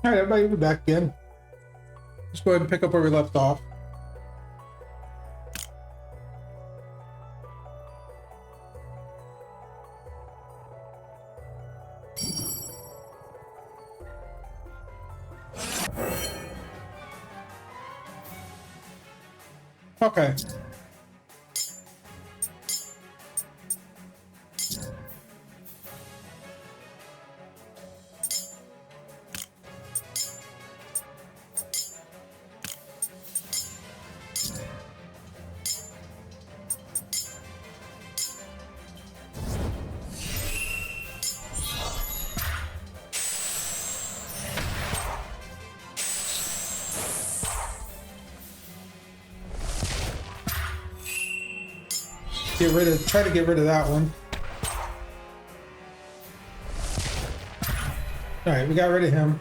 All right, everybody, we're back again. Let's go ahead and pick up where we left off. Okay. Try to get rid of that one. All right, we got rid of him.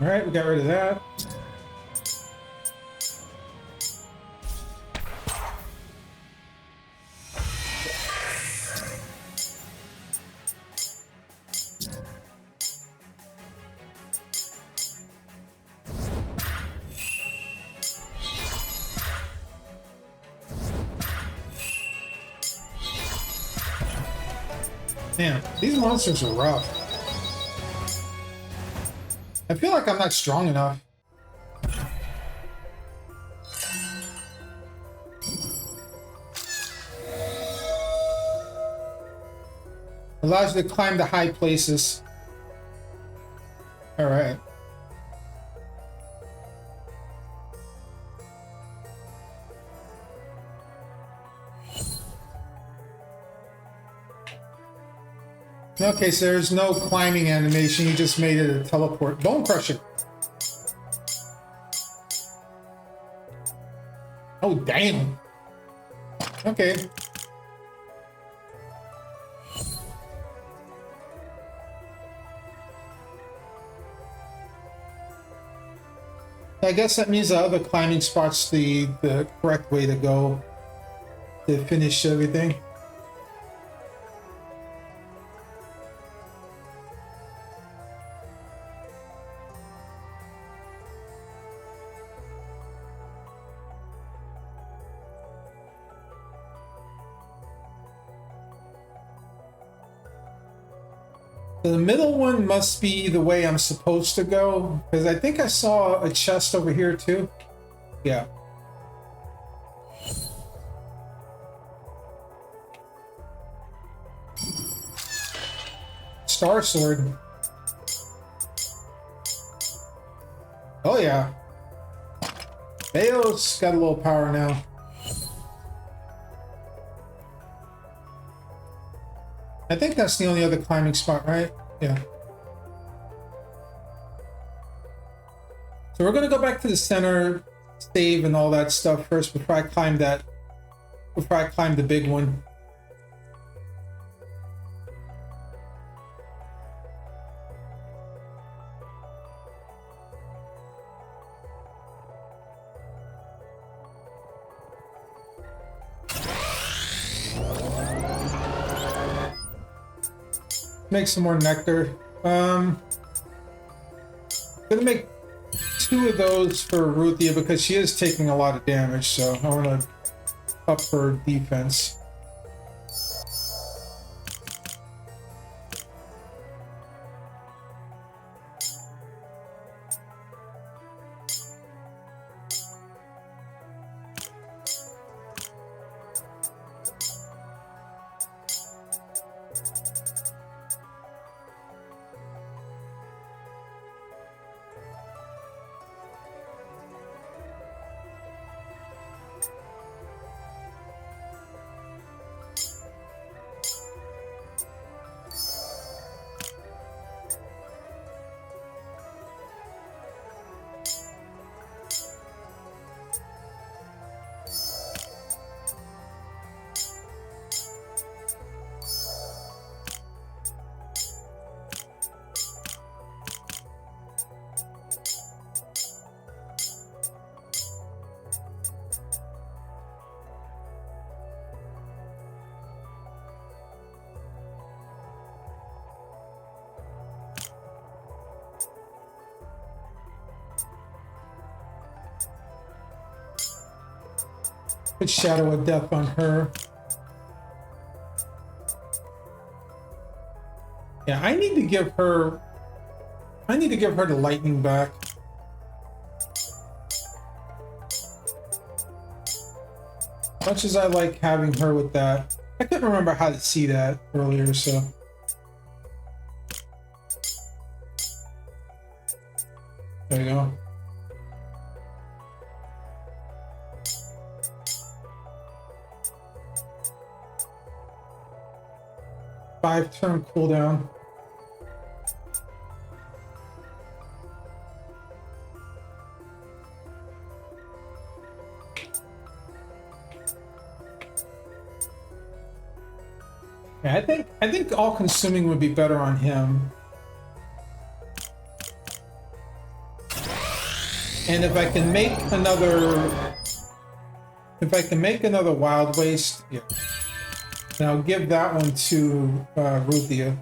All right, we got rid of that. Damn, these monsters are rough. I feel like I'm not strong enough. Allows you to climb the high places. All right. Okay, so there's no climbing animation. You just made it a teleport. Bone Crusher. Oh, damn. Okay. I guess that means the other climbing spot's the correct way to go to finish everything. The middle one must be the way I'm supposed to go, because I think I saw a chest over here too. Yeah. Star Sword. Oh yeah. Bayo's got a little power now. I think that's the only other climbing spot, right? Yeah. So we're gonna go back to the center, save and all that stuff first before I climb that. Before I climb the big one. Make some more nectar. Gonna make 2 of those for Ruthia because she is taking a lot of damage, so I want to up her defense. Put Shadow of Death on her. Yeah, I need to give her the lightning back. Much as I like having her with that. I couldn't remember how to see that earlier, so. There you go. Five-turn cooldown. Yeah, I think all consuming would be better on him. And if I can make another Wild Waste, yeah. Then I'll give that one to Ruthia.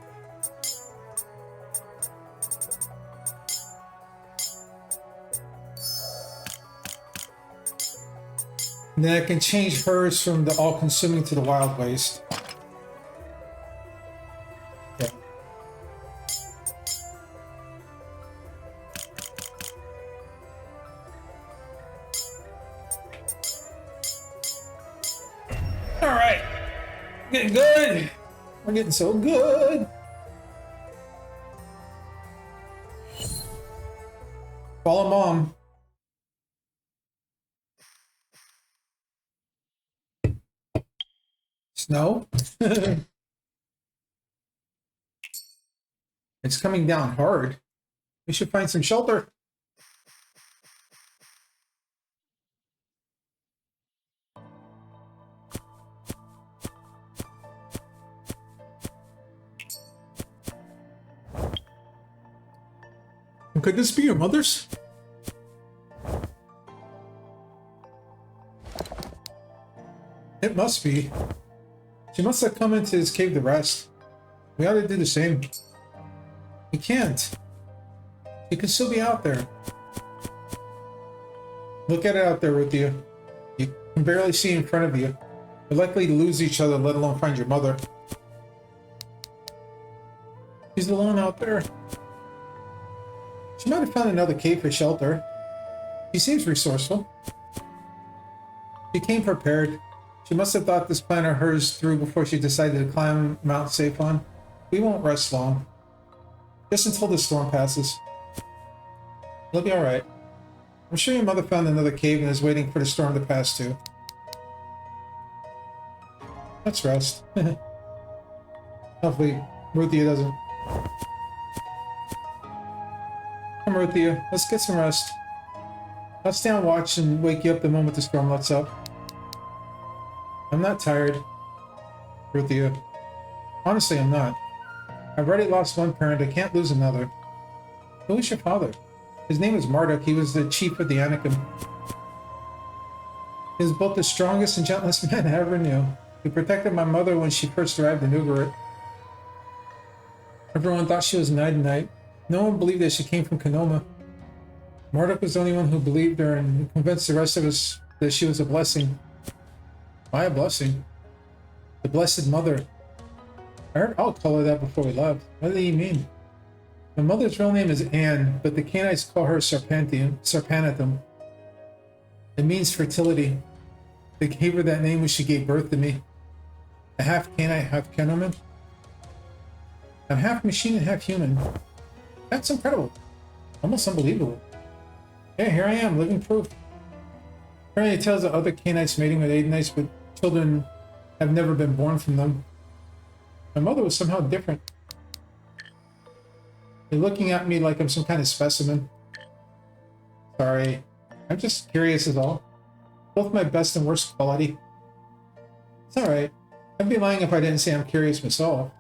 And then I can change hers from the all-consuming to the Wild Waste. Yeah. All right. Getting good. We're getting so good. Follow Mom. Snow. It's coming down hard. We should find some shelter. Could this be your mother's? It must be. She must have come into this cave to rest. We ought to do the same. We can't. She could still be out there. Look at it out there with you. You can barely see in front of you. You're likely to lose each other, let alone find your mother. She's alone out there. She might have found another cave for shelter. She seems resourceful. She came prepared. She must have thought this plan of hers through before she decided to climb Mount Tsaphon. We won't rest long. Just until the storm passes. It'll be alright. I'm sure your mother found another cave and is waiting for the storm to pass too. Let's rest. Hopefully Ruthia doesn't. Come, Ruthia, let's get some rest. I'll stay on watch and wake you up the moment the storm lets up. I'm not tired, Ruthia. Honestly, I'm not. I've already lost one parent, I can't lose another. Who was your father? His name was Marduk, he was the chief of the Anakim. He was both the strongest and gentlest man I ever knew. He protected my mother when she first arrived in Ugarit. Everyone thought she was Night. No one believed that she came from Konoma. Marduk was the only one who believed her and convinced the rest of us that she was a blessing. Why a blessing? The Blessed Mother. I heard I'll call her that before we left. What do you mean? My mother's real name is Anne, but the Canaanites call her Sarpanathum. It means fertility. They gave her that name when she gave birth to me. A half Canaanite, half Kenoman. I'm half machine and half human. That's incredible. Almost unbelievable. Yeah, here I am, living proof. Apparently it tells of other Canaanites mating with Adenites, but children have never been born from them. My mother was somehow different. You're looking at me like I'm some kind of specimen. Sorry. I'm just curious is all. Both my best and worst quality. It's alright. I'd be lying if I didn't say I'm curious myself.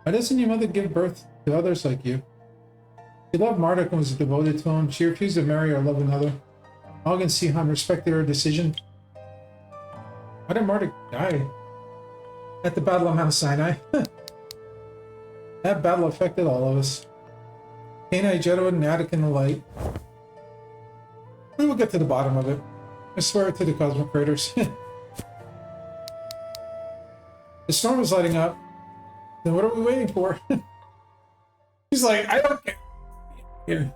Why doesn't your mother give birth to others like you? She loved Marduk and was devoted to him. She refused to marry or love another. Og and Sihon respected her decision. Why did Marduk die? At the Battle of Mount Sinai. That battle affected all of us. Canaanite, Jeddah, and Attic in the light. We will get to the bottom of it. I swear to the cosmic craters. The storm is lighting up. Then what are we waiting for? He's like, I don't care. Here.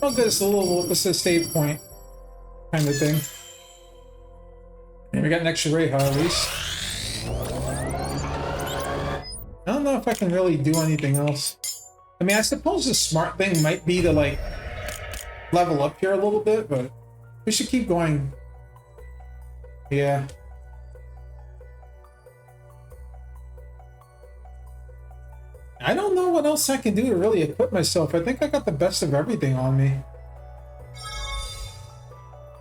I'll get us a little, this is a save point kind of thing. And we got an extra ray, at least. I don't know if I can really do anything else. I mean, I suppose the smart thing might be to, like, level up here a little bit, but we should keep going. Yeah. I don't know what else I can do to really equip myself. I think I got the best of everything on me.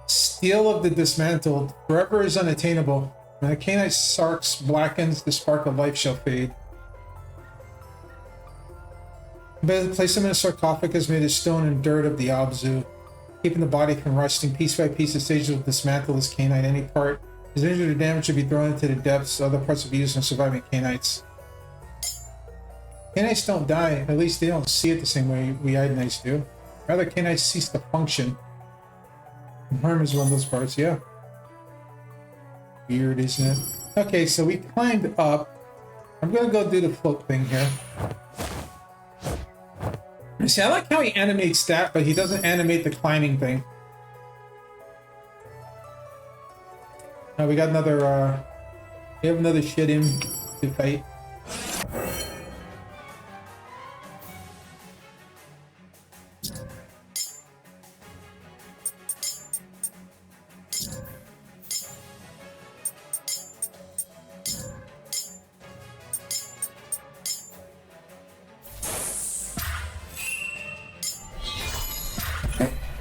Steel of the Dismantled. Forever is unattainable. When the Canaanite sarx blackens, the spark of life shall fade. But place him in a sarcophagus made of stone and dirt of the Abzu, keeping the body from rusting. Piece by piece, the stages will dismantle this Canaanite. Any part is injured or damaged should be thrown into the depths. Other parts will be used on surviving Canaanites. Canaanites don't die. At least they don't see it the same way we Idonites do. Rather, Canaanites cease to function. And harm is one of those parts, yeah. Weird, isn't it? Okay, so we climbed up. I'm gonna go do the float thing here. See, I like how he animates that, but he doesn't animate the climbing thing. We got another, we have another shit in to fight.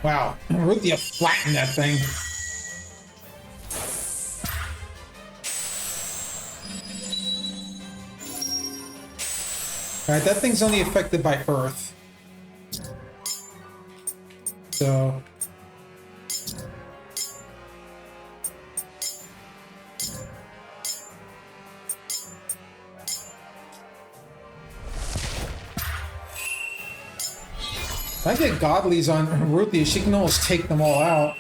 Wow, Ruthia flattened that thing. Alright, that thing's only affected by Earth. So... if I get Godlies on Ruthia, she can almost take them all out.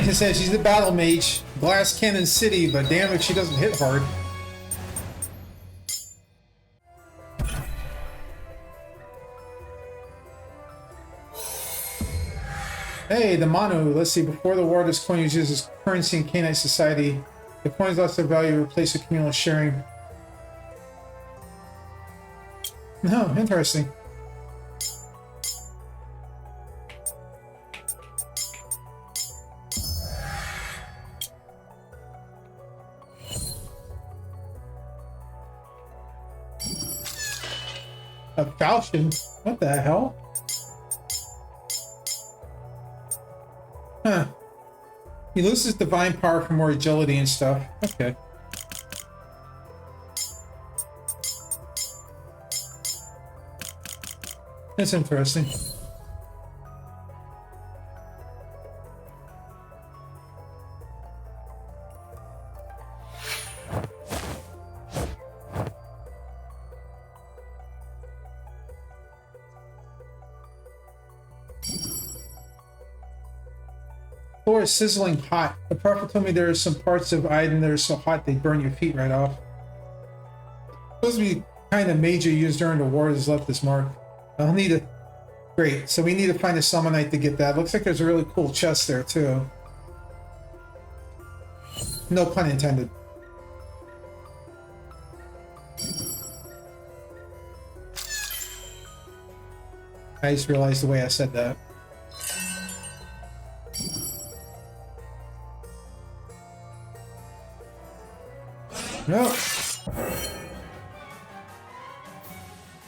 It says she's the battle mage, Glass Cannon City, but damn if she doesn't hit hard. Hey, the Manu. Let's see. Before the war, this coin was used as currency in Canaanite society. The coins lost their value, replaced with communal sharing. No, interesting. A falchion? What the hell? Huh. He loses divine power for more agility and stuff. Okay. That's interesting. Floor is sizzling hot. The prophet told me there are some parts of Iden that are so hot they burn your feet right off. Supposed to be kind of major used during the war has left this mark. I'll need a... Great, so we need to find a Summonite to get that. Looks like there's a really cool chest there too. No pun intended. I just realized the way I said that. No.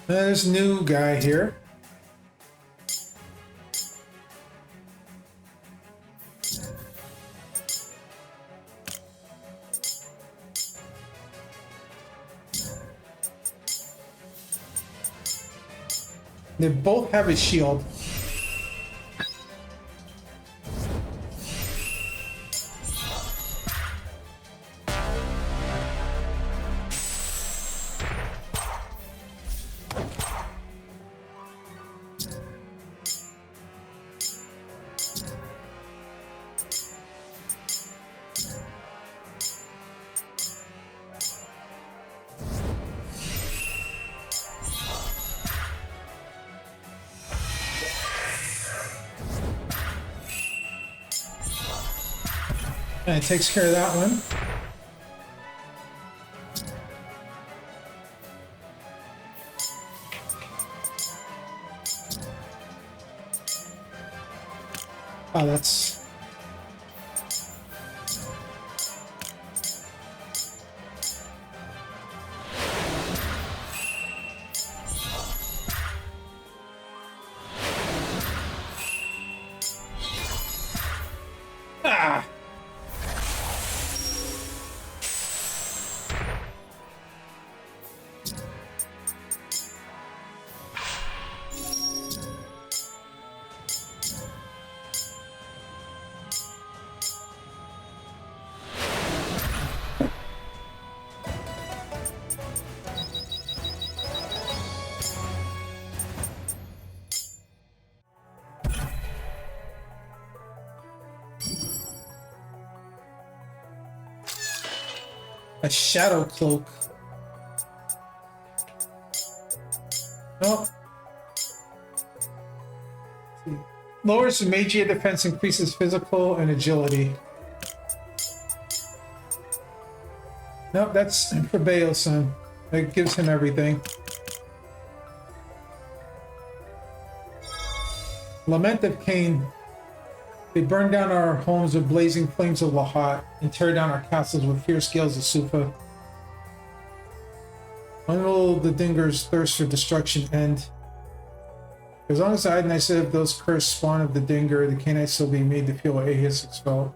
There's a new guy here. They both have a shield. And it takes care of that one. Oh, that's... Ah! A shadow cloak. Oh. Lowers magia defense, increases physical and agility. Nope, that's for Baal-san. That gives him everything. Lament of Cain. They burn down our homes with blazing flames of Lahat and tear down our castles with fierce gales of Sufa. When will the Dinger's thirst for destruction end? As long as the Idonites live, those cursed spawn of the Dinger, the Canaanites will be made to feel what Ahis has felt.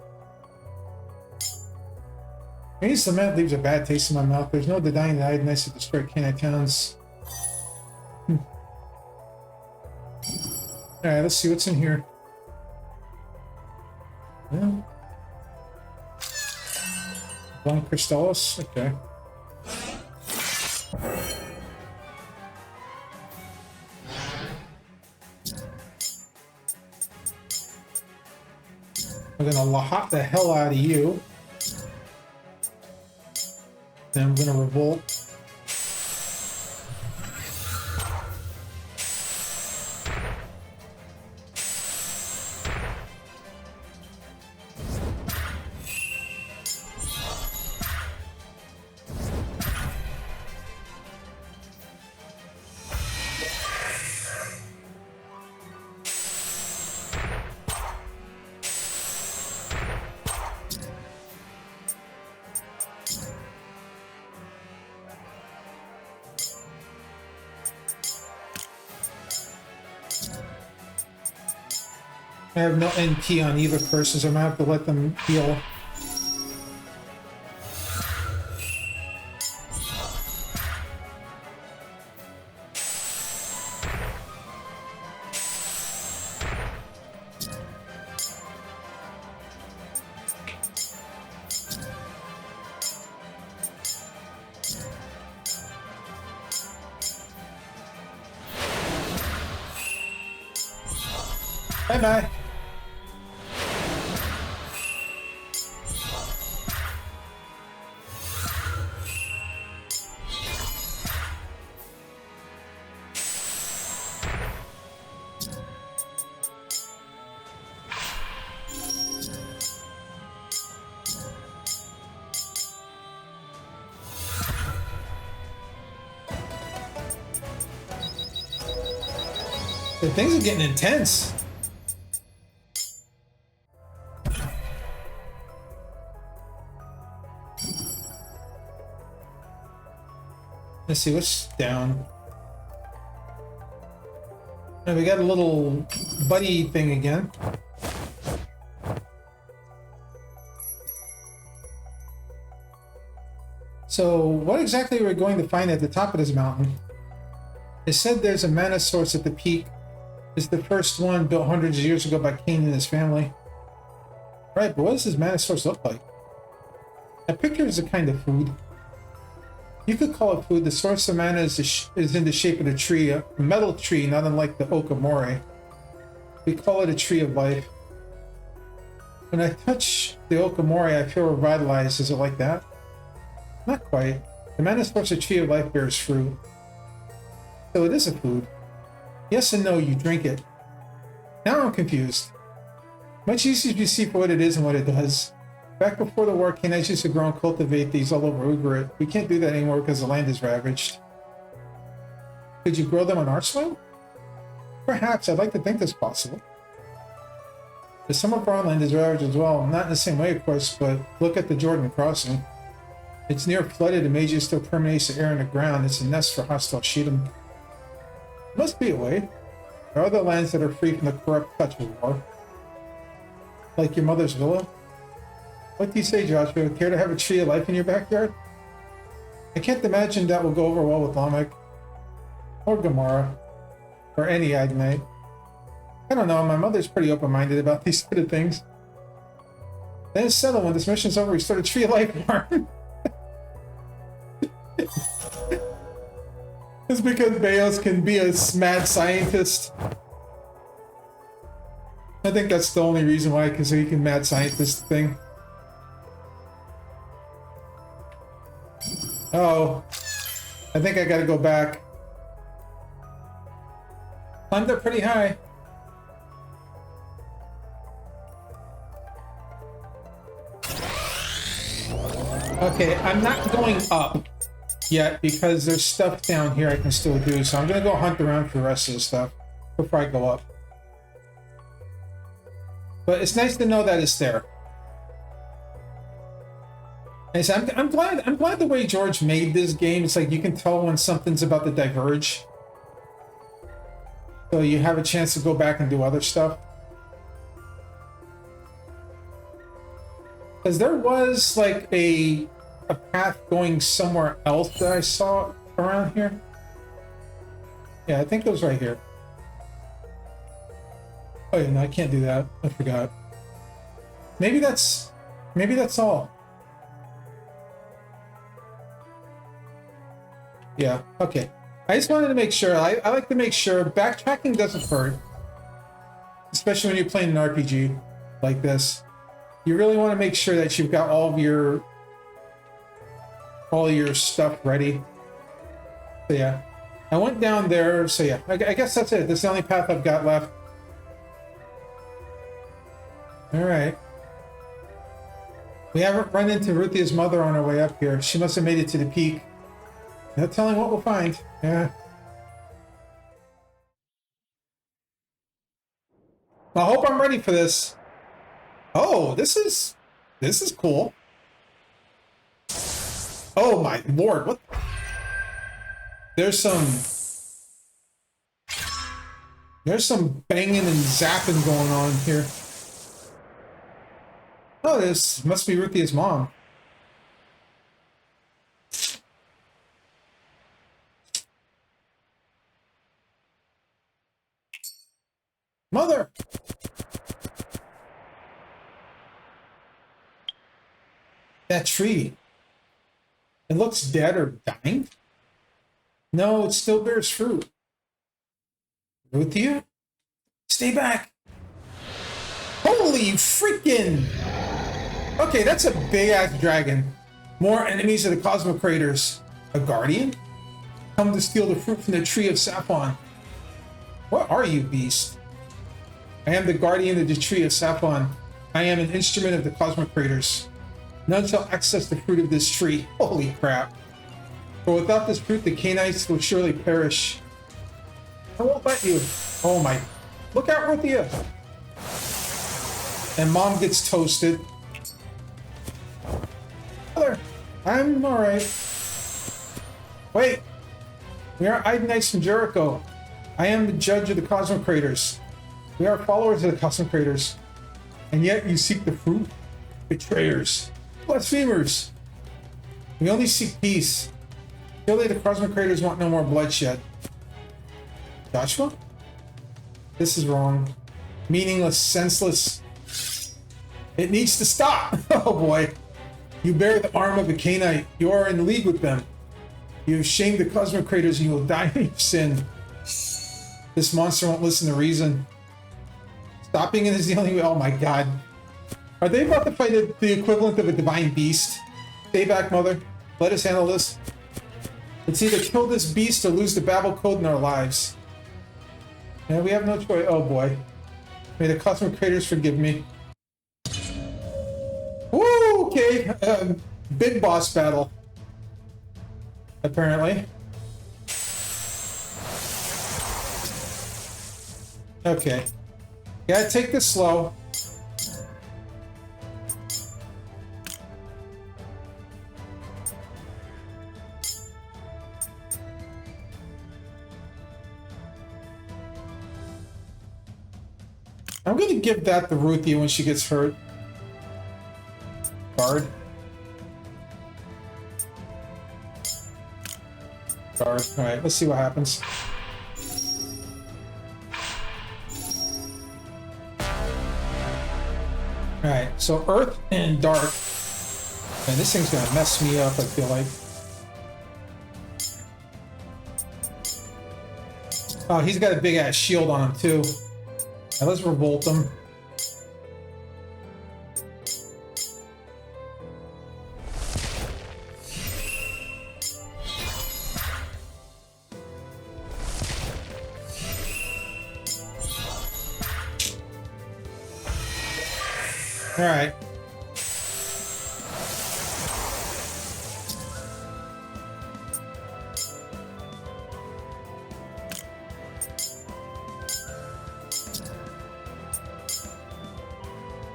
Maybe cement leaves a bad taste in my mouth. There's no denying the Idonites have destroyed Canaanite towns. Alright, let's see what's in here. Yeah. One Crystallis, okay. We're gonna Lahat the hell out of you. Then I'm gonna revolt. I have no NP on either person, so I'm gonna have to let them heal. Bye-bye. Things are getting intense. Let's see what's down. And we got a little buddy thing again. So what exactly are we going to find at the top of this mountain? It said there's a mana source at the peak. It's the first one built hundreds of years ago by Cain and his family. Right, but what does this mana source look like? I picture it's a kind of food. You could call it food. The source of mana is in the shape of a tree, a metal tree, not unlike the Oak of Moray. We call it a tree of life. When I touch the Oak of Moray, I feel revitalized. Is it like that? Not quite. The mana source of tree of life bears fruit. So it is a food. Yes and no, you drink it. Now I'm confused. Much easier to see for what it is and what it does. Back before the war, Canaanites used to grow and cultivate these all over Ugarit. We can't do that anymore because the land is ravaged. Could you grow them on our soil? Perhaps. I'd like to think that's possible. The some of our land is ravaged as well. Not in the same way, of course, but look at the Jordan crossing. It's near flooded and Magia still permeates the air and the ground. It's a nest for hostile Sidon. Must be a way. There are other lands that are free from the corrupt touch of war. Like your mother's villa? What do you say, Joshua? Care to have a tree of life in your backyard? I can't imagine that will go over well with Lamech. Or Gomorrah. Or any Agnite. I don't know, my mother's pretty open-minded about these sort of things. Then it's settled. When this mission's over, we start a tree of life farm. It's because Beos can be a mad scientist. I think that's the only reason why, because he can mad scientist thing. Oh, I think I gotta go back. Climbed up pretty high. Okay, I'm not going up yet because there's stuff down here I can still do, so I'm gonna go hunt around for the rest of the stuff before I go up. But it's nice to know that it's there. And so I'm glad the way George made this game. It's like you can tell when something's about to diverge. So you have a chance to go back and do other stuff. Because there was like a path going somewhere else that I saw around here. Yeah, I think it was right here. Oh yeah, no, I can't do that. I forgot. Maybe that's all. Yeah, okay. I just wanted to make sure. I like to make sure backtracking doesn't hurt. Especially when you're playing an RPG like this. You really want to make sure that you've got all your stuff ready. So yeah. I went down there, so yeah. I guess that's it. That's the only path I've got left. Alright. We haven't run into Ruthia's mother on our way up here. She must have made it to the peak. No telling what we'll find. Yeah. I hope I'm ready for this. Oh, this is cool. Oh my lord, what? There's some banging and zapping going on here. Oh, this must be Ruthia's mom. Mother! That tree. It looks dead or dying? No, it still bears fruit. Ruthia? Stay back! Holy freaking! Okay, that's a big-ass dragon. More enemies of the Cosmic Craters. A guardian? Come to steal the fruit from the tree of Tsaphon. What are you, beast? I am the guardian of the tree of Tsaphon. I am an instrument of the Cosmic Craters. None shall access the fruit of this tree. Holy crap. For without this fruit, the Canaanites will surely perish. I won't let you. Oh my. Look out, Ruthia. And mom gets toasted. Mother, I'm alright. Wait. We are Idonites from Jericho. I am the judge of the Cosmic Craters. We are followers of the Cosmic Craters. And yet you seek the fruit? Betrayers. Blasphemers. We only seek peace. Surely the Cosmic Craters want no more bloodshed. Joshua? This is wrong. Meaningless, senseless. It needs to stop! Oh boy. You bear the arm of a Canaanite. You are in league with them. You have shamed the cosmic creators and you will die in your sin. This monster won't listen to reason. Stopping it is the only way. Oh my god. Are they about to fight the equivalent of a divine beast? Stay back, mother. Let us handle this. Let's either kill this beast or lose the Babel code in our lives. Yeah, we have no choice. Oh boy. May the cosmic creators forgive me. Woo! Okay. Big boss battle. Apparently. Okay. Gotta take this slow. I'm gonna give that to Ruthie when she gets hurt. Guard. Guard. Alright, let's see what happens. Alright, so Earth and Dark. Man, this thing's gonna mess me up, I feel like. Oh, he's got a big ass shield on him too. Now let's revolt him. All right.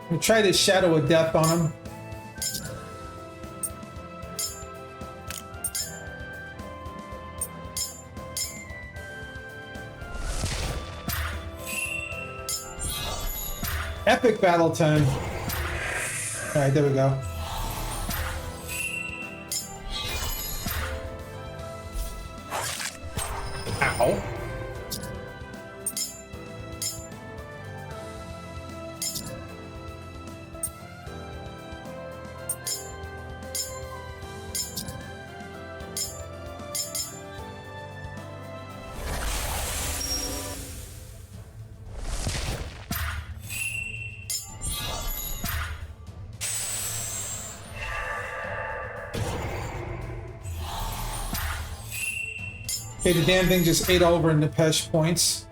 We try this Shadow of Death on him. Epic battle time. All right, there we go. Ow. Okay, the damn thing just ate over in Nefesh points.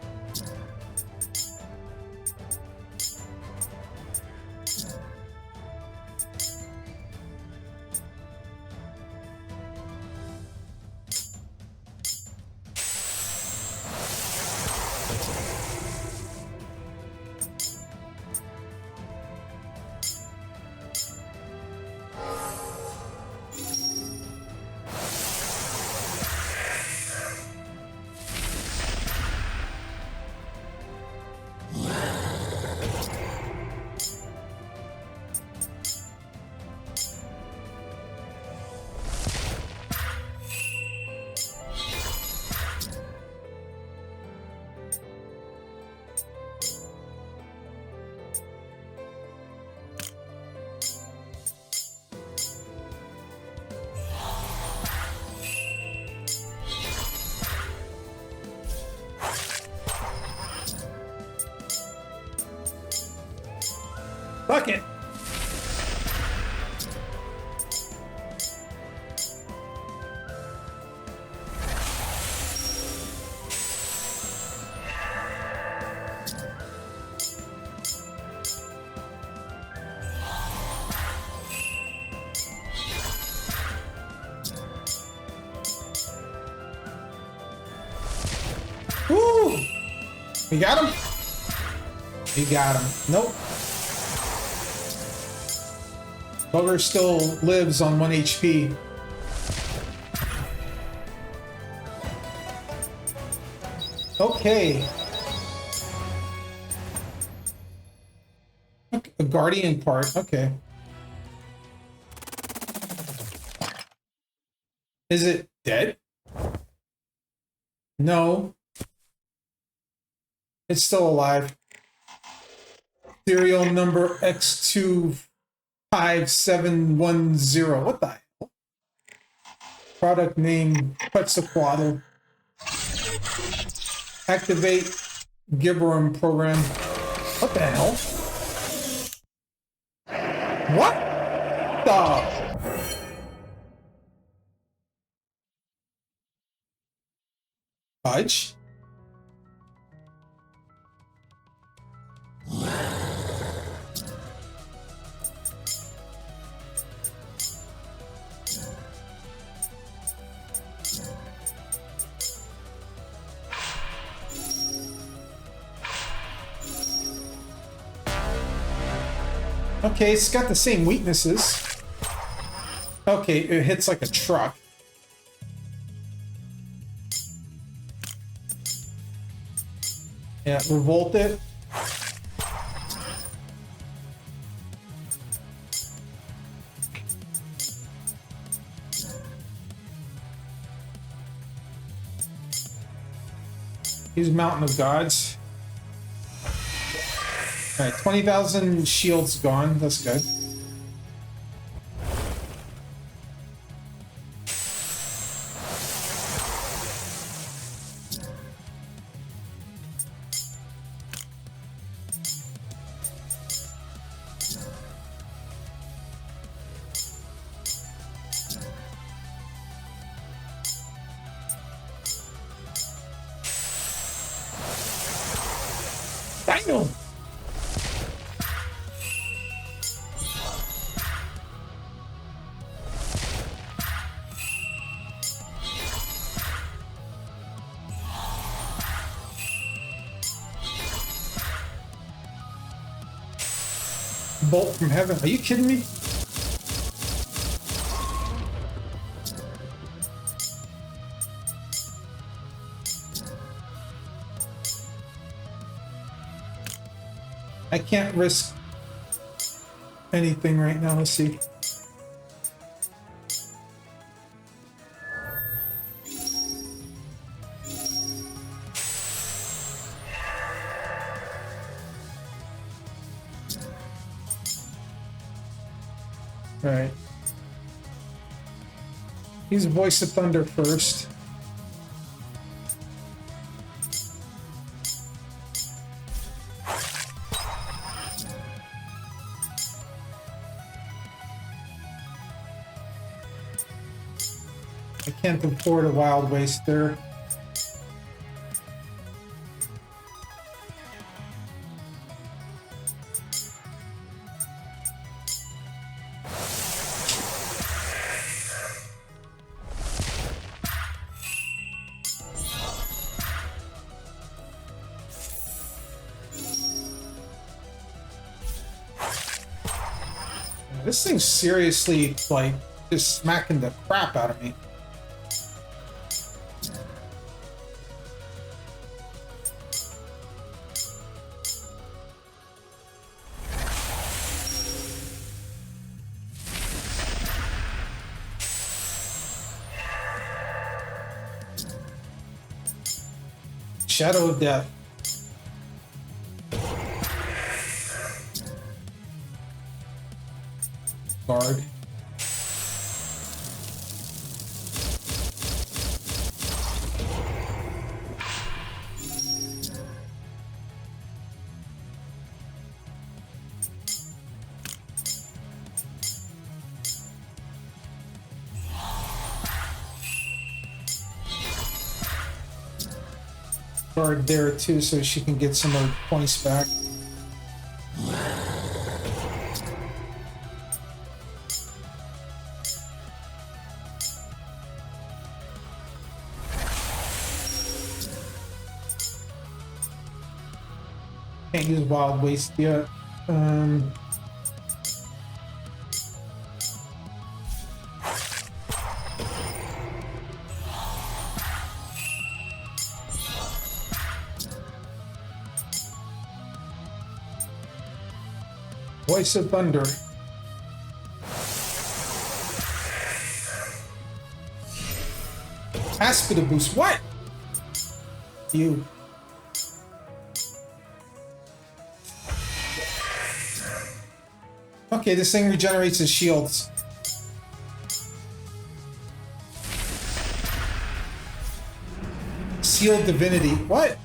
Fuck it. Woo! We got him? We got him. Nope. Bugger still lives on 1 HP. Okay. A guardian part, okay. Is it dead? No. It's still alive. Serial number X25710. What the hell? Product name Quetzalcoatl. Activate Gibberum program. What the hell? What the? Fudge? Okay, it's got the same weaknesses. Okay, it hits like a truck. Yeah, revolt it. Use Mountain of Gods. Alright, 20,000 shields gone. That's good. Dino! Bolt from heaven. Are you kidding me? I can't risk anything right now. Let's see. All right. Use Voice of Thunder first. I can't afford a Wild Waste there. This thing's seriously, like, just smacking the crap out of me. Shadow of Death. Guard. Guard there too, so she can get some of her points back. Can't use Wild Waste yet. Voice of Thunder. Aspida boost. What? You. Okay, this thing regenerates his shields. Sealed divinity. What?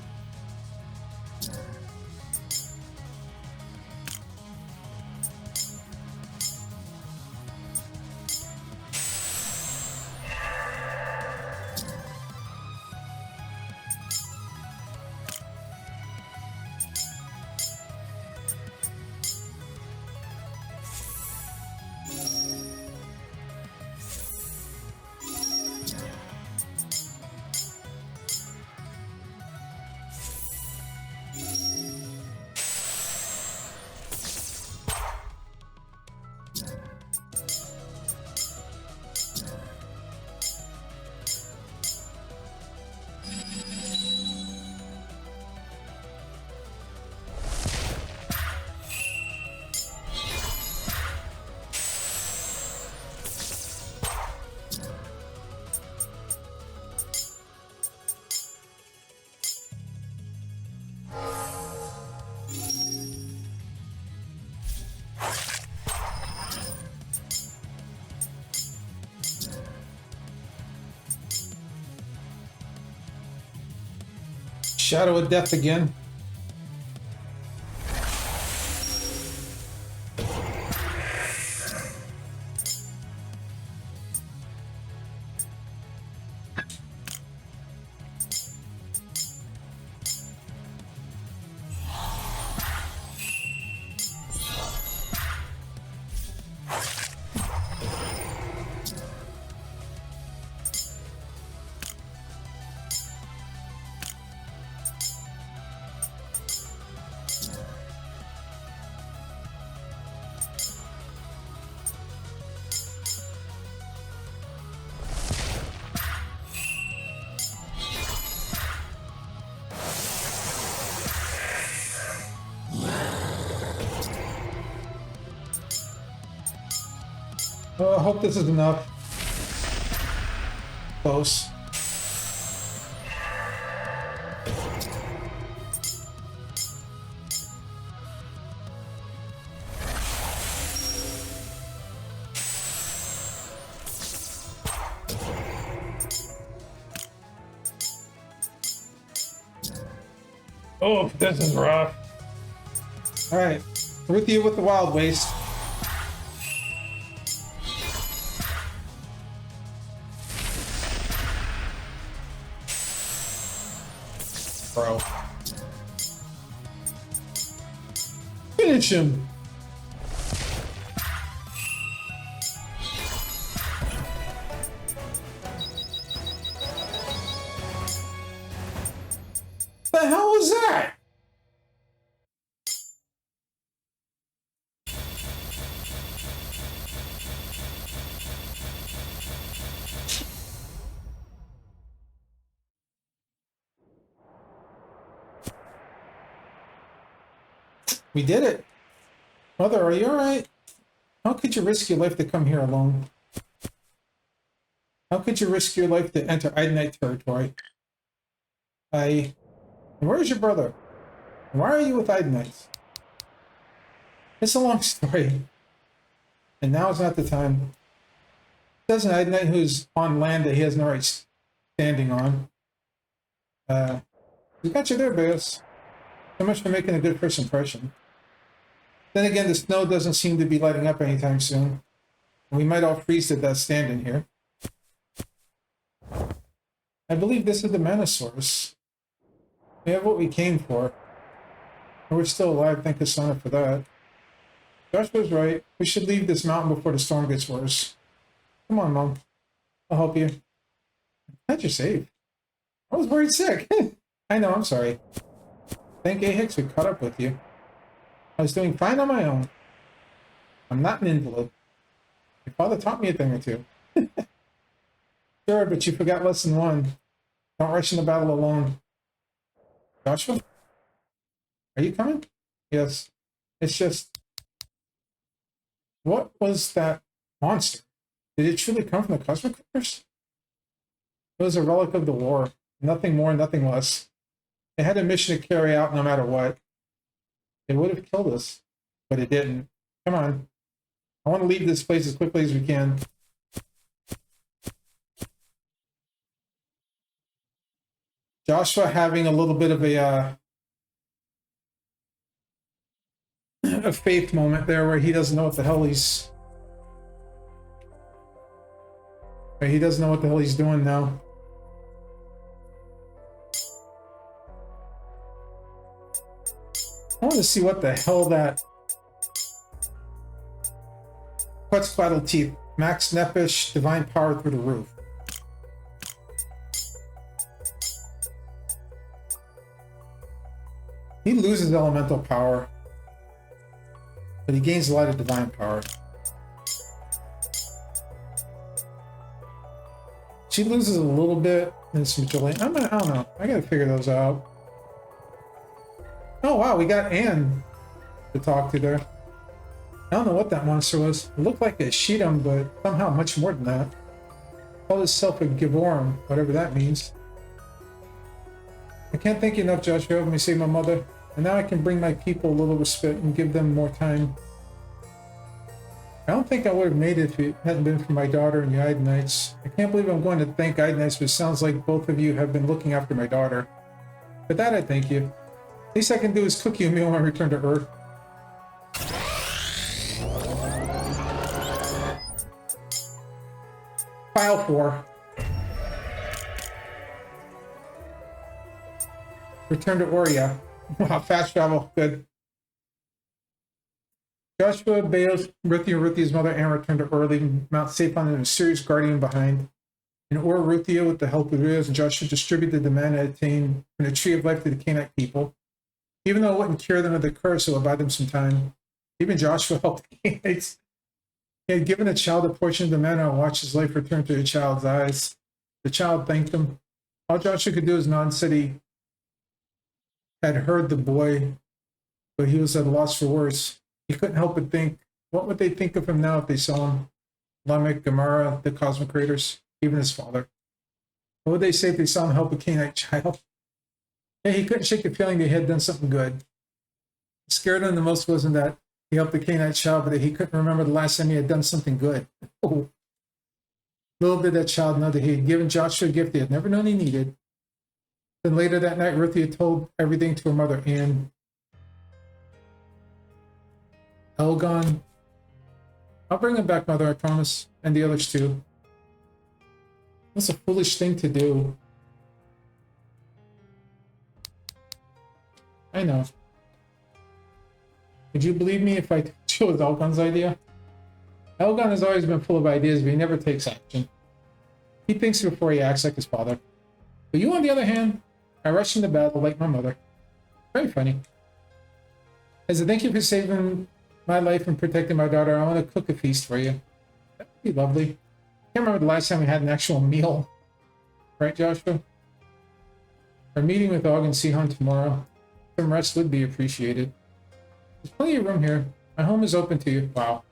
Shadow of Death again. Oh, I hope this is enough. Close. Oh, this is rough. All right, with you with the Wild Waste. Bro. Finish him. The hell was that? We did it. Mother, are you alright? How could you risk your life to come here alone? How could you risk your life to enter Idenite territory? And where's your brother? Why are you with Idenites? It's a long story. And now is not the time. There's an Idenite who's on land that he has no right standing on. We got you there, Beos. So much for making a good first impression. Then again, the snow doesn't seem to be lighting up anytime soon. We might all freeze to death standing here. I believe this is the Manosaurus. We have what we came for. And we're still alive, thank Asana for that. Josh was right. We should leave this mountain before the storm gets worse. Come on, Mom. I'll help you. Glad you're safe. I was worried sick. I know, I'm sorry. Thank A. Hicks we caught up with you. I was doing fine on my own. I'm not an invalid. Your father taught me a thing or two. Sure, but you forgot lesson 1. Don't rush into battle alone. Joshua? Are you coming? Yes. It's just... What was that monster? Did it truly come from the Cosmic Critters? It was a relic of the war. Nothing more, nothing less. It had a mission to carry out no matter what. It would have killed us, but it didn't. Come on. I want to leave this place as quickly as we can. Joshua having a little bit of a faith moment there where he doesn't know what the hell he's... He doesn't know what the hell he's doing now. I want to see what the hell that... Quetzalcoatl teeth. Max Nepish, divine power through the roof. He loses elemental power, but he gains a lot of divine power. She loses a little bit in some agility. I don't know. I gotta figure those out. Oh wow, we got Anne to talk to there. I don't know what that monster was. It looked like a Sidon, but somehow much more than that. Called itself a Givorum, whatever that means. I can't thank you enough, Joshua, helping me save my mother. And now I can bring my people a little respite and give them more time. I don't think I would have made it if it hadn't been for my daughter and the Idonites. I can't believe I'm going to thank Idonites, but it sounds like both of you have been looking after my daughter. For that, I thank you. Least I can do is cook you a meal when I return to Earth. File 4. Return to Oria. Wow, fast travel. Good. Joshua, Bales, Ruthia's mother, and returned to Ur, leaving Mount Tsaphon and a serious guardian behind. In Ur, Ruthia, with the help of Rios and Joshua, distributed the manna attained from the tree of life to the Canaanite people. Even though it wouldn't cure them of the curse, it would buy them some time. Even Joshua helped the Canaanites. He had given a child a portion of the manna and watched his life return to the child's eyes. The child thanked him. All Joshua could do is nod and said he had heard the boy, but he was at a loss for words. He couldn't help but think, what would they think of him now if they saw him? Lamech, Gemara, the cosmic creators, even his father. What would they say if they saw him help a Canaanite child? Hey, he couldn't shake the feeling that he had done something good. What scared him the most wasn't that he helped the Canaanite child, but that he couldn't remember the last time he had done something good. Oh. Little did that child know that he had given Joshua a gift he had never known he needed. Then later that night, Ruthia told everything to her mother, Anne. Elgon. I'll bring him back, mother, I promise. And the others too. That's a foolish thing to do. I know. Would you believe me if I told you it was Elgon's idea? Elgon has always been full of ideas, but he never takes action. He thinks before he acts like his father. But you, on the other hand, I rushed into battle like my mother. Very funny. As a thank you for saving my life and protecting my daughter, I want to cook a feast for you. That would be lovely. I can't remember the last time we had an actual meal. Right, Joshua? Our meeting with Og and Sidon tomorrow. Some rest would be appreciated. There's plenty of room here. My home is open to you. Wow.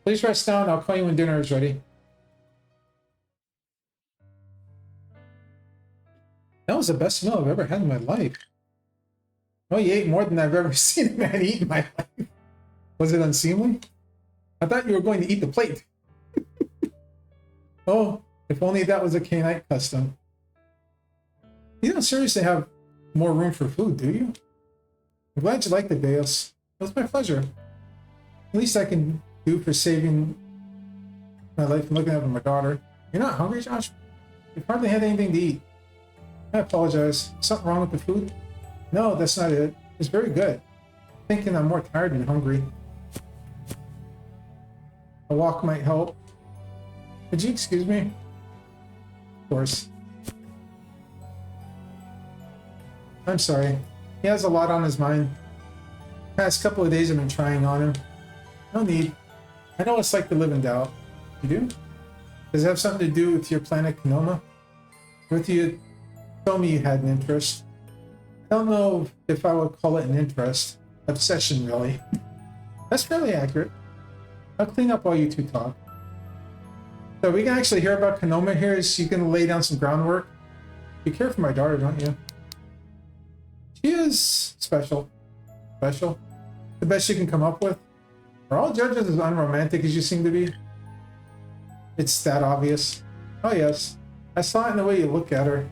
Please rest down. I'll call you when dinner is ready. That was the best meal I've ever had in my life. Well, you ate more than I've ever seen a man eat in my life. Was it unseemly? I thought you were going to eat the plate. Oh, if only that was a Canaanite custom. You don't seriously have more room for food, do you? I'm glad you like the Deus. It was my pleasure. At least I can do for saving my life and looking after my daughter. You're not hungry, Josh? You've hardly had anything to eat. I apologize. Something wrong with the food? No, that's not it. It's very good. I'm thinking I'm more tired than hungry. A walk might help. Could you excuse me? Of course. I'm sorry. He has a lot on his mind. The past couple of days I've been trying on him. No need. I know what it's like to live in doubt. You do? Does it have something to do with your planet Konoma? With you told me you had an interest. I don't know if I would call it an interest. Obsession, really. That's fairly accurate. I'll clean up while you two talk. So we can actually hear about Konoma here. Is she going to lay down some groundwork? You care for my daughter, don't you? She is special. Special? The best you can come up with? Are all judges as unromantic as you seem to be? It's that obvious. Oh yes, I saw it in the way you look at her.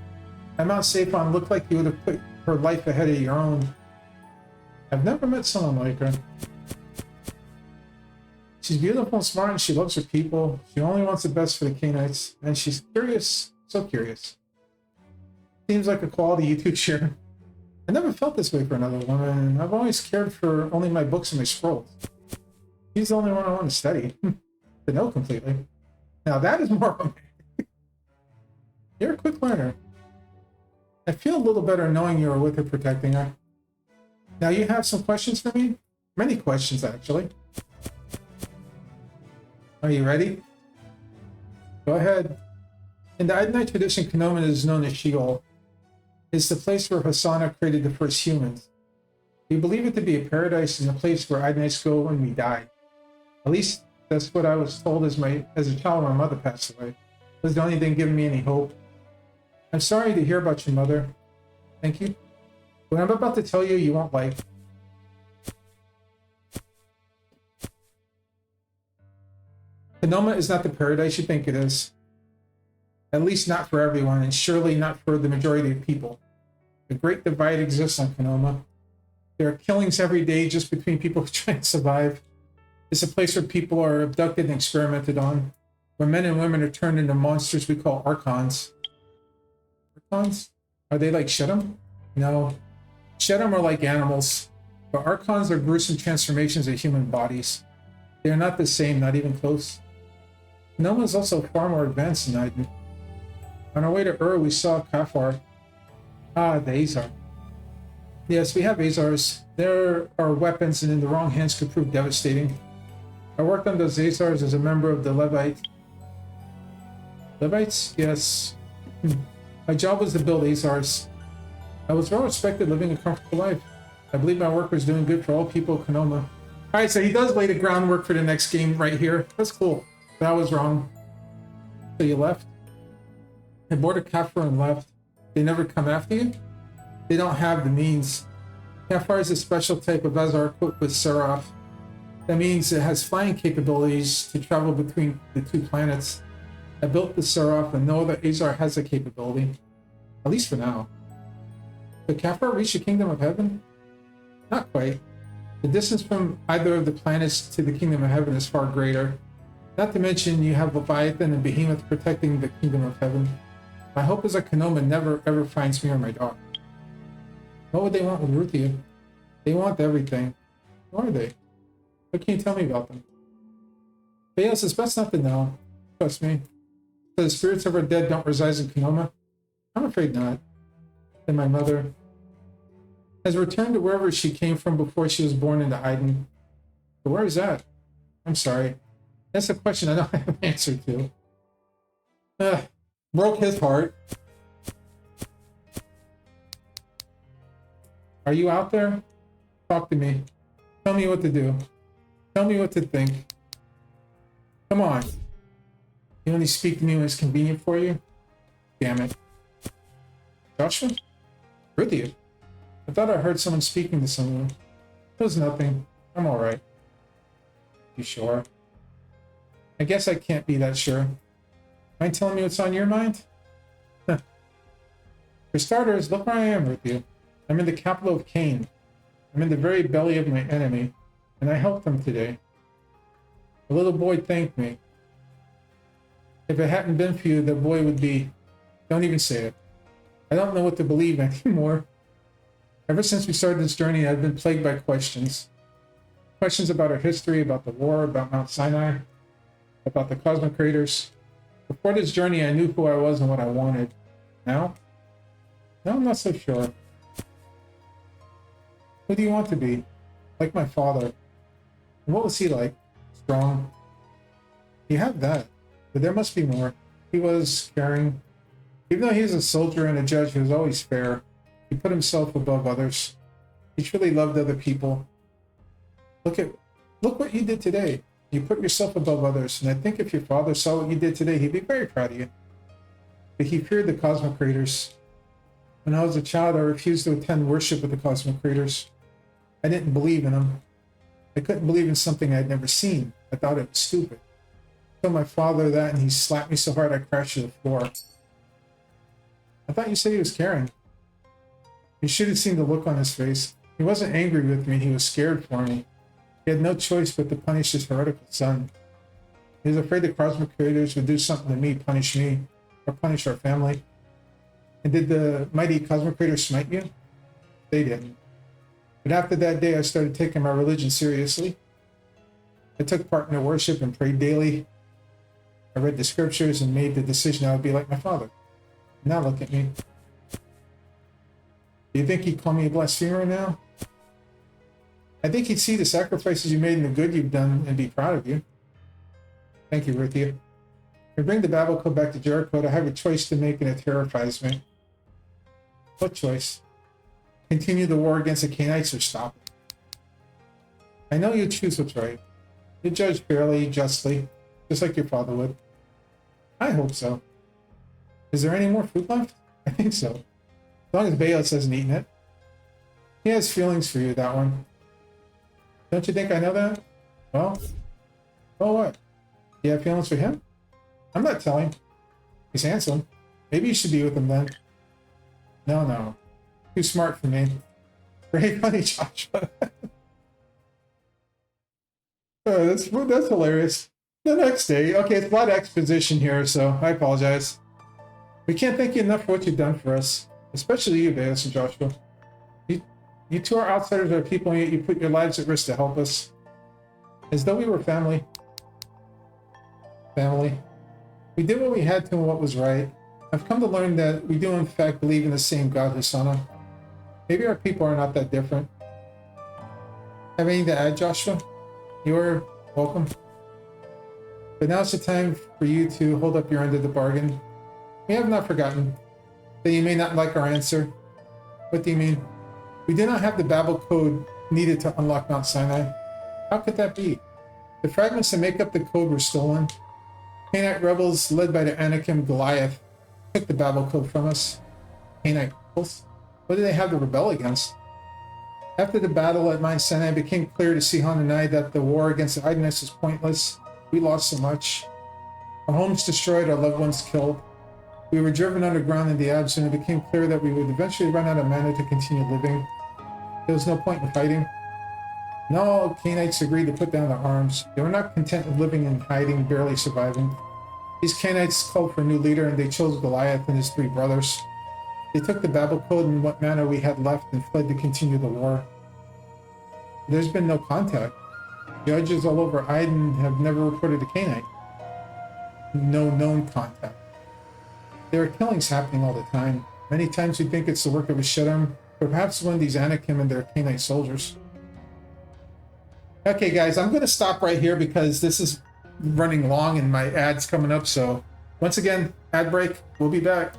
That Mount Tsaphon looked like you would have put her life ahead of your own. I've never met someone like her. She's beautiful and smart, and she loves her people. She only wants the best for the Canaanites, and she's curious, so curious. Seems like a quality you two share. I never felt this way for another woman. I've always cared for only my books and my scrolls. She's the only one I want to study. To know completely. Now that is more romantic. You're a quick learner. I feel a little better knowing you are with her, protecting her. Now you have some questions for me? Many questions, actually. Are you ready? Go ahead. In the Idenite tradition, Kenoman is known as Sheol. It's the place where Hasana created the first humans. We believe it to be a paradise and a place where Idenites go when we die. At least that's what I was told as a child when my mother passed away. It was the only thing giving me any hope. I'm sorry to hear about your mother. Thank you. What I'm about to tell you, you won't like. Kenoma is not the paradise you think it is. At least not for everyone, and surely not for the majority of people. A great divide exists on Kenoma. There are killings every day just between people who try and survive. It's a place where people are abducted and experimented on, where men and women are turned into monsters we call Archons. Archons? Are they like Shedem? No. Shedem are like animals, but Archons are gruesome transformations of human bodies. They are not the same, not even close. Kenoma is also far more advanced than Iden. On our way to we saw Kafar. Ah, the Azar. Yes, we have Azars. There are weapons, and in the wrong hands could prove devastating. I worked on those Azars as a member of the Levite. Levites? Yes. My job was to build Azars. I was well respected, living a comfortable life. I believe my work was doing good for all people of Kenoma. Alright, so he does lay the groundwork for the next game right here. That's cool. But I was wrong. So you left? I boarded Kafar and left. They never come after you? They don't have the means. Kafar is a special type of Azar equipped with Seraph. That means it has flying capabilities to travel between the two planets. I built the Seraph and no other Azar has that capability. At least for now. Did Kafar reach the Kingdom of Heaven? Not quite. The distance from either of the planets to the Kingdom of Heaven is far greater. Not to mention you have Leviathan and Behemoth protecting the Kingdom of Heaven. My hope is that Kenoma never ever finds me or my daughter. What would they want with Ruthia? They want everything. Who are they? What can you tell me about them? But yes, it's best not to know. Trust me. So the spirits of our dead don't reside in Kenoma? I'm afraid not. Then my mother has returned to wherever she came from before she was born into Iden. But where is that? I'm sorry. That's a question I don't have an answer to. Broke his heart. Are you out there? Talk to me. Tell me what to do. Tell me what to think. Come on. You only speak to me when it's convenient for you? Damn it. Joshua? Ruthia? I thought I heard someone speaking to someone. It was nothing. I'm alright. You sure? I guess I can't be that sure. Mind telling me what's on your mind? Huh. For starters, look where I am with you. I'm in the capital of Cain. I'm in the very belly of my enemy, and I helped them today. The little boy thanked me. If it hadn't been for you, the boy would be... Don't even say it. I don't know what to believe anymore. Ever since we started this journey, I've been plagued by questions. Questions about our history, about the war, about Mount Sinai, about the cosmic craters. Before this journey, I knew who I was and what I wanted. Now? Now I'm not so sure. Who do you want to be? Like my father. And what was he like? Strong? You have that, but there must be more. He was caring. Even though he was a soldier and a judge, he was always fair. He put himself above others. He truly loved other people. Look what you did today. You put yourself above others, and I think if your father saw what you did today, he'd be very proud of you. But he feared the cosmic craters. When I was a child, I refused to attend worship with the cosmic craters. I didn't believe in them. I couldn't believe in something I'd never seen. I thought it was stupid. I told my father that, and he slapped me so hard I crashed to the floor. I thought you said he was caring. You should have seen the look on his face. He wasn't angry with me, he was scared for me. He had no choice but to punish his heretical son. He was afraid the cosmic creators would do something to me, punish me, or punish our family. And did the mighty cosmic creators smite you? They didn't. But after that day, I started taking my religion seriously. I took part in the worship and prayed daily. I read the scriptures and made the decision I would be like my father. Now look at me. Do you think he'd call me a blasphemer now? I think he'd see the sacrifices you made and the good you've done and be proud of you. Thank you, Ruthia. If we bring the Babel code back to Jericho, I have a choice to make and it terrifies me. What choice? Continue the war against the Canaanites or stop it? I know you choose what's right. You judge fairly, justly, just like your father would. I hope so. Is there any more food left? I think so. As long as Baelish hasn't eaten it. He has feelings for you, that one. Don't you think I know that? Well, what? You have feelings for him? I'm not telling. He's handsome. Maybe you should be with him then. No. Too smart for me. Very funny, Joshua. Oh, that's hilarious. The next day. Okay, it's a lot of exposition here, so I apologize. We can't thank you enough for what you've done for us. Especially you, Baelish and Joshua. You two are outsiders of our people, and yet you put your lives at risk to help us. As though we were family. Family. We did what we had to and what was right. I've come to learn that we do in fact believe in the same God, Hosanna. Maybe our people are not that different. Have anything to add, Joshua? You're welcome. But now's the time for you to hold up your end of the bargain. We have not forgotten that you may not like our answer. What do you mean? We did not have the Babel code needed to unlock Mount Sinai. How could that be? The fragments that make up the code were stolen. Canaanite rebels led by the Anakim Goliath took the Babel code from us. Canaanite rebels? What did they have to rebel against? After the battle at Mount Sinai, it became clear to Sidon and I that the war against the Idonites was pointless. We lost so much. Our homes destroyed, our loved ones killed. We were driven underground in the Abs, and it became clear that we would eventually run out of mana to continue living. There was no point in fighting. Now all Canaanites agreed to put down their arms. They were not content with living in hiding, barely surviving. These Canaanites called for a new leader, and they chose Goliath and his 3 brothers. They took the Babel code and what mana we had left and fled to continue the war. There's been no contact. Judges all over Iden have never reported a Canaanite. No known contact. There are killings happening all the time. Many times we think it's the work of a Shedem, or perhaps one of these Anakim and their Canaanite soldiers. Okay, guys, I'm going to stop right here because this is running long and my ad's coming up. So, once again, ad break. We'll be back.